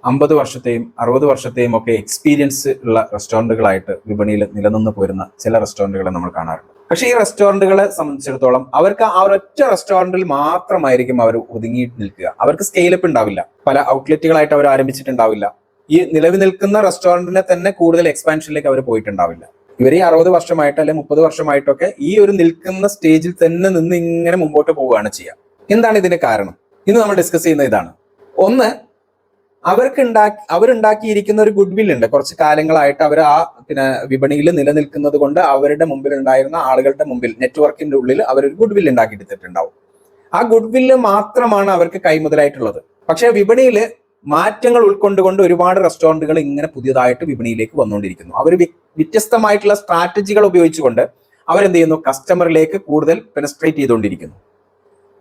50 വർഷത്തെയും 60 വർഷത്തെയും ഒക്കെ എക്സ്പീരിയൻസ് ഉള്ള റെസ്റ്റോറൻറ്റുകളായിട്ട് വിപണിയിൽ നിലനിന്ന് പോരുന്ന ചില റെസ്റ്റോറൻറ്റുകളെ നമ്മൾ കാണാറുണ്ട്. പക്ഷേ ഈ റെസ്റ്റോറൻറ്റുകളെ സംബന്ധിച്ചിടത്തോളം അവർക്ക് ആ ഒരൊറ്റ റെസ്റ്റോറൻറ്റിൽ മാത്രമായിരിക്കും അവർ ഒതുങ്ങി നിൽക്കുക. അവർക്ക് സ്കെയിലപ്പ് ഉണ്ടാവില്ല. പല ഔട്ട്ലെറ്റുകളായിട്ട് അവർ ആരംഭിച്ചിട്ടുണ്ടാവില്ല. ഈ നിലവിൽ നിൽക്കുന്ന റെസ്റ്റോറൻറ്റിനെ തന്നെ കൂടുതൽ എക്സ്പാൻഷനിലേക്ക് അവർ പോയിട്ടുണ്ടാവില്ല. ഇവർ ഈ 60 വർഷമായിട്ട് അല്ലെങ്കിൽ 30 വർഷമായിട്ടൊക്കെ ഈ ഒരു നിൽക്കുന്ന സ്റ്റേജിൽ തന്നെ നിന്ന് ഇങ്ങനെ മുമ്പോട്ട് പോവുകയാണ് ചെയ്യുക. എന്താണ് ഇതിന്റെ കാരണം? ഇന്ന് നമ്മൾ ഡിസ്കസ് ചെയ്യുന്ന ഇതാണ്. ഒന്ന്, അവരുണ്ടാക്കിയിരിക്കുന്ന ഒരു ഗുഡ് വിൽ ഉണ്ട്. കുറച്ച് കാലങ്ങളായിട്ട് അവർ ആ വിപണിയിൽ നിലനിൽക്കുന്നത് കൊണ്ട് അവരുടെ മുമ്പിൽ ഉണ്ടായിരുന്ന ആളുകളുടെ മുമ്പിൽ നെറ്റ്വർക്കിന്റെ ഉള്ളിൽ അവരൊരു ഗുഡ് വിൽ ഉണ്ടാക്കിയെടുത്തിട്ടുണ്ടാവും. ആ ഗുഡ് വില്ല് മാത്രമാണ് അവർക്ക് കൈമുതലായിട്ടുള്ളത്. പക്ഷെ വിപണിയിൽ മാറ്റങ്ങൾ ഉൾക്കൊണ്ടുകൊണ്ട് ഒരുപാട് റെസ്റ്റോറൻറ്റുകൾ ഇങ്ങനെ പുതിയതായിട്ട് വിപണിയിലേക്ക് വന്നുകൊണ്ടിരിക്കുന്നു. അവർ വ്യത്യസ്തമായിട്ടുള്ള സ്ട്രാറ്റജികൾ ഉപയോഗിച്ചുകൊണ്ട് അവരെന്ത് ചെയ്യുന്നു? കസ്റ്റമറിലേക്ക് കൂടുതൽ പെനസ്ട്രേറ്റ് ചെയ്തുകൊണ്ടിരിക്കുന്നു.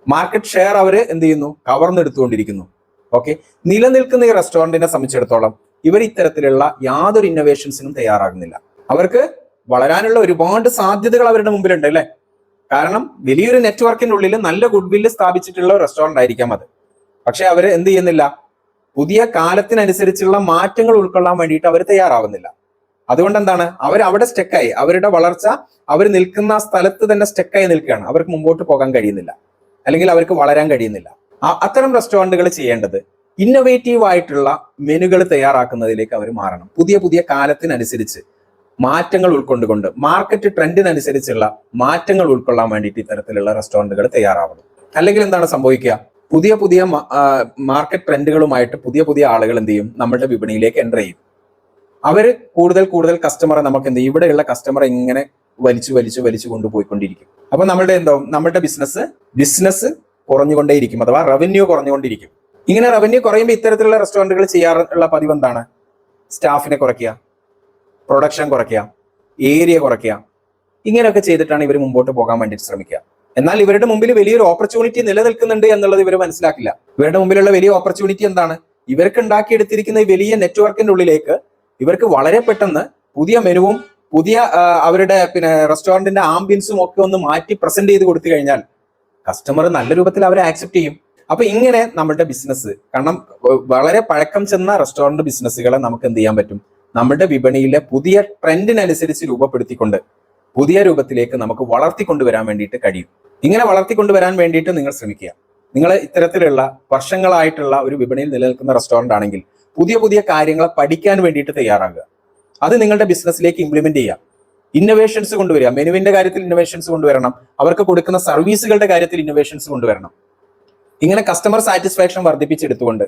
മാർക്കറ്റ് ഷെയർ അവർ എന്ത് ചെയ്യുന്നു? കവർന്നെടുത്തുകൊണ്ടിരിക്കുന്നു. ഓക്കെ, നിലനിൽക്കുന്ന ഈ റെസ്റ്റോറൻറ്റിനെ സംബന്ധിച്ചിടത്തോളം ഇവർ ഇത്തരത്തിലുള്ള യാതൊരു ഇന്നോവേഷൻസിനും തയ്യാറാകുന്നില്ല. അവർക്ക് വളരാനുള്ള ഒരുപാട് സാധ്യതകൾ അവരുടെ മുമ്പിലുണ്ട് അല്ലേ? കാരണം വലിയൊരു നെറ്റ്വർക്കിന്റെ ഉള്ളിൽ നല്ല ഗുഡ് വില്ല് സ്ഥാപിച്ചിട്ടുള്ള റെസ്റ്റോറന്റ് ആയിരിക്കാം അത്. പക്ഷെ അവർ എന്ത് ചെയ്യുന്നില്ല? പുതിയ കാലത്തിനനുസരിച്ചുള്ള മാറ്റങ്ങൾ ഉൾക്കൊള്ളാൻ വേണ്ടിയിട്ട് അവർ തയ്യാറാവുന്നില്ല. അതുകൊണ്ട് എന്താണ്? അവർ അവിടെ സ്റ്റെക്കായി, അവരുടെ വളർച്ച അവർ നിൽക്കുന്ന സ്ഥലത്ത് തന്നെ സ്റ്റെക്കായി നിൽക്കുകയാണ്. അവർക്ക് മുമ്പോട്ട് പോകാൻ കഴിയുന്നില്ല, അല്ലെങ്കിൽ അവർക്ക് വളരാൻ കഴിയുന്നില്ല. അത്തരം റെസ്റ്റോറൻറ്റുകൾ ചെയ്യേണ്ടത് ഇന്നോവേറ്റീവ് ആയിട്ടുള്ള മെനുകൾ തയ്യാറാക്കുന്നതിലേക്ക് അവർ മാറണം. പുതിയ പുതിയ കാലത്തിനനുസരിച്ച് മാറ്റങ്ങൾ ഉൾക്കൊണ്ടുകൊണ്ട് മാർക്കറ്റ് ട്രെൻഡിനനുസരിച്ചുള്ള മാറ്റങ്ങൾ ഉൾക്കൊള്ളാൻ വേണ്ടിയിട്ട് ഇത്തരത്തിലുള്ള റെസ്റ്റോറൻറ്റുകൾ തയ്യാറാവണം. അല്ലെങ്കിൽ എന്താണ് സംഭവിക്കുക? പുതിയ പുതിയ മാർക്കറ്റ് ട്രെൻഡുകളുമായിട്ട് പുതിയ പുതിയ ആളുകൾ എന്ത് ചെയ്യും? നമ്മുടെ വിപണിയിലേക്ക് എൻ്റർ ചെയ്യും. അവർ കൂടുതൽ കൂടുതൽ കസ്റ്റമറെ നമുക്ക് എന്ത് ചെയ്യും? ഇവിടെയുള്ള കസ്റ്റമറെ ഇങ്ങനെ വലിച്ചു കൊണ്ടുപോയിക്കൊണ്ടിരിക്കും. അപ്പൊ നമ്മുടെ ബിസിനസ് കുറഞ്ഞുകൊണ്ടേയിരിക്കും, അഥവാ റവന്യൂ കുറഞ്ഞുകൊണ്ടിരിക്കും. ഇങ്ങനെ റവന്യൂ കുറയുമ്പോൾ ഇത്തരത്തിലുള്ള റെസ്റ്റോറൻറ്റുകൾ ചെയ്യാറുള്ള പതിവ് എന്താണ്? സ്റ്റാഫിനെ കുറയ്ക്കുക, പ്രൊഡക്ഷൻ കുറയ്ക്കുക, ഏരിയ കുറയ്ക്കുക. ഇങ്ങനെയൊക്കെ ചെയ്തിട്ടാണ് ഇവർ മുമ്പോട്ട് പോകാൻ വേണ്ടിയിട്ട് ശ്രമിക്കുക. എന്നാൽ ഇവരുടെ മുമ്പിൽ വലിയൊരു ഓപ്പർച്യൂണിറ്റി നിലനിൽക്കുന്നുണ്ട് എന്നുള്ളത് ഇവർ മനസ്സിലാക്കില്ല. ഇവരുടെ മുമ്പിലുള്ള വലിയ ഓപ്പർച്യൂണിറ്റി എന്താണ്? ഇവർക്ക് ഉണ്ടാക്കിയെടുത്തിരിക്കുന്ന ഈ വലിയ നെറ്റ്വർക്കിന്റെ ഉള്ളിലേക്ക് ഇവർക്ക് വളരെ പെട്ടെന്ന് പുതിയ മെനുവും പുതിയ അവരുടെ റെസ്റ്റോറന്റിന്റെ ആംബിയൻസും ഒക്കെ ഒന്ന് മാറ്റി പ്രസന്റ് ചെയ്ത് കൊടുത്തു കഴിഞ്ഞാൽ കസ്റ്റമർ നല്ല രൂപത്തിൽ അവരെ ആക്സെപ്റ്റ് ചെയ്യും. അപ്പൊ ഇങ്ങനെ നമ്മുടെ ബിസിനസ്, കാരണം വളരെ പഴക്കം ചെന്ന റെസ്റ്റോറന്റ് ബിസിനസ്സുകളെ നമുക്ക് എന്ത് ചെയ്യാൻ പറ്റും? നമ്മുടെ വിപണിയിലെ പുതിയ ട്രെൻഡിനനുസരിച്ച് രൂപപ്പെടുത്തിക്കൊണ്ട് പുതിയ രൂപത്തിലേക്ക് നമുക്ക് വളർത്തിക്കൊണ്ടുവരാൻ വേണ്ടിയിട്ട് കഴിയും. ഇങ്ങനെ വളർത്തിക്കൊണ്ടുവരാൻ വേണ്ടിയിട്ട് നിങ്ങൾ ശ്രമിക്കുക. നിങ്ങൾ ഇത്തരത്തിലുള്ള വർഷങ്ങളായിട്ടുള്ള ഒരു വിപണിയിൽ നിലനിൽക്കുന്ന റെസ്റ്റോറന്റ് ആണെങ്കിൽ പുതിയ പുതിയ കാര്യങ്ങളെ പഠിക്കാൻ വേണ്ടിയിട്ട് തയ്യാറാകുക. അത് നിങ്ങളുടെ ബിസിനസ്സിലേക്ക് ഇംപ്ലിമെന്റ് ചെയ്യുക. ഇന്നോവേഷൻസ് കൊണ്ടുവരിക. മെനുവിന്റെ കാര്യത്തിൽ ഇന്നോവേഷൻസ് കൊണ്ടുവരണം. അവർക്ക് കൊടുക്കുന്ന സർവീസുകളുടെ കാര്യത്തിൽ ഇന്നോവേഷൻസ് കൊണ്ടുവരണം. ഇങ്ങനെ കസ്റ്റമർ സാറ്റിസ്ഫാക്ഷൻ വർദ്ധിപ്പിച്ചെടുത്തുകൊണ്ട്,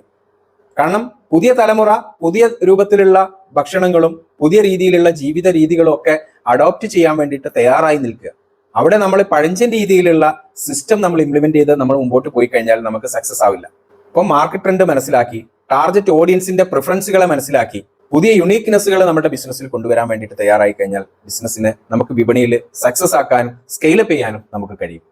കാരണം പുതിയ തലമുറ പുതിയ രൂപത്തിലുള്ള ഭക്ഷണങ്ങളും പുതിയ രീതിയിലുള്ള ജീവിത രീതികളും ഒക്കെ അഡോപ്റ്റ് ചെയ്യാൻ വേണ്ടിയിട്ട് തയ്യാറായി നിൽക്കുക. അവിടെ നമ്മൾ പഴഞ്ചൻ രീതിയിലുള്ള സിസ്റ്റം നമ്മൾ ഇംപ്ലിമെന്റ് ചെയ്ത് നമ്മൾ മുമ്പോട്ട് പോയി കഴിഞ്ഞാൽ നമുക്ക് സക്സസ് ആവില്ല. അപ്പോൾ മാർക്കറ്റ് ട്രെൻഡ് മനസ്സിലാക്കി, ടാർഗറ്റ് ഓഡിയൻസിന്റെ പ്രിഫറൻസുകളെ മനസ്സിലാക്കി, പുതിയ യുണീക്നെസ്സുകൾ നമ്മുടെ ബിസിനസ്സിൽ കൊണ്ടുവരാൻ വേണ്ടിയിട്ട് തയ്യാറായി കഴിഞ്ഞാൽ ബിസിനസ്സിനെ നമുക്ക് വിപണിയിൽ സക്സസ് ആക്കാനും സ്കെയിലപ്പ് ചെയ്യാനും നമുക്ക് കഴിയും.